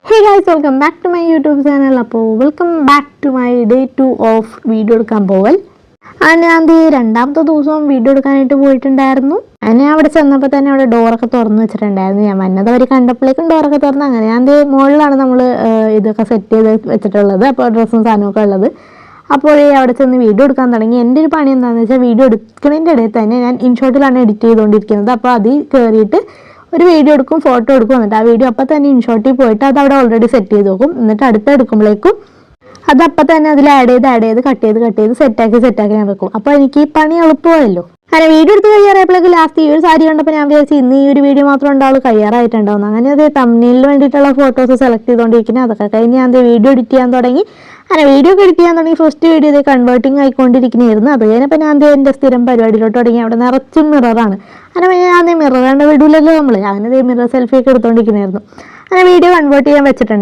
Hey guys, welcome back to my YouTube channel. അപ്പോൾ welcome back to my day 2 of video എടുക്കാൻ പോവൽ. ഞാൻ രണ്ടാമത്തെ ദിവസവും വീഡിയോ എടുക്കാനായിട്ട് പോയിട്ടുണ്ടായിരുന്നു. ഞാൻ അവിടെ ചെന്നപ്പോൾ തന്നെ അവിടെ ഡോറൊക്കെ തുറന്ന് വെച്ചിട്ടുണ്ടായിരുന്നു. ഞാൻ വന്നത് അവർ കണ്ടപ്പോഴേക്കും ഡോറൊക്കെ തുറന്ന് അങ്ങനെ ഞാൻ മുകളിലാണ് നമ്മൾ ഇതൊക്കെ സെറ്റ് ചെയ്ത് വെച്ചിട്ടുള്ളത്. അപ്പോൾ ഡ്രസ്സും സാധനമൊക്കെ ഉള്ളത്. അപ്പോൾ അവിടെ ചെന്ന് വീഡിയോ എടുക്കാൻ തുടങ്ങി. എൻ്റെ ഒരു പണി എന്താണെന്ന് വെച്ചാൽ വീഡിയോ എടുക്കുന്നതിൻ്റെ ഇടയിൽ തന്നെ ഞാൻ ഇൻഷോട്ടിലാണ് എഡിറ്റ് ചെയ്തുകൊണ്ടിരിക്കുന്നത്. അപ്പോൾ അതിൽ കയറിയിട്ട് ഒരു വീഡിയോ എടുക്കും, ഫോട്ടോ എടുക്കും. എന്നിട്ട് ആ വീഡിയോ അപ്പം തന്നെ ഇൻഷോട്ടിൽ പോയിട്ട് അത് അവിടെ ഓൾറെഡി സെറ്റ് ചെയ്ത് നോക്കും. എന്നിട്ട് അടുത്ത് എടുക്കുമ്പോഴേക്കും അത് അപ്പം തന്നെ അതിൽ ആഡ് ചെയ്ത് കട്ട് ചെയ്ത് സെറ്റാക്കി ഞാൻ വെക്കും. അപ്പോൾ എനിക്ക് ഈ പണി എളുപ്പമായല്ലോ. അങ്ങനെ വീഡിയോ എടുത്ത് കഴിയാറായപ്പോഴേക്ക് ലാസ്റ്റ് ഈ ഒരു സാരി കണ്ടപ്പോൾ ഞാൻ വിചാരിച്ചു ഇന്ന് ഈ ഒരു വീഡിയോ മാത്രം ഉണ്ടാവും കഴിയാറായിട്ടുണ്ടാവും. അങ്ങനെ അത് തംബ്നെയിലിന് വേണ്ടിയിട്ടുള്ള ഫോട്ടോസ് സെലക്ട് ചെയ്തുകൊണ്ടിരിക്കുന്നത്. അതൊക്കെ കഴിഞ്ഞ് ഞാൻ വീഡിയോ എഡിറ്റ് ചെയ്യാൻ തുടങ്ങി. അങ്ങനെ വീഡിയോ എഡിറ്റ് ചെയ്യാൻ തുടങ്ങി. ഫസ്റ്റ് വീഡിയോ ഇത് കൺവേർട്ടിങ് ആയിക്കൊണ്ടിരിക്കുന്നതായിരുന്നു. അത് കഴിഞ്ഞപ്പോൾ ഞാൻ എൻ്റെ സ്ഥിരം പരിപാടിയിലോട്ട് തുടങ്ങി. അവിടെ നിറച്ചും മിററാണ്. അങ്ങനെ ഞാൻ മിറർ കണ്ട വിടൂലല്ലോ നമ്മൾ. അങ്ങനെ മിറർ സെൽഫി ഒക്കെ എടുത്തുകൊണ്ടിരിക്കുന്നതായിരുന്നു. അങ്ങനെ വീഡിയോ കൺവേർട്ട് ചെയ്യാൻ വെച്ചിട്ടുണ്ട്.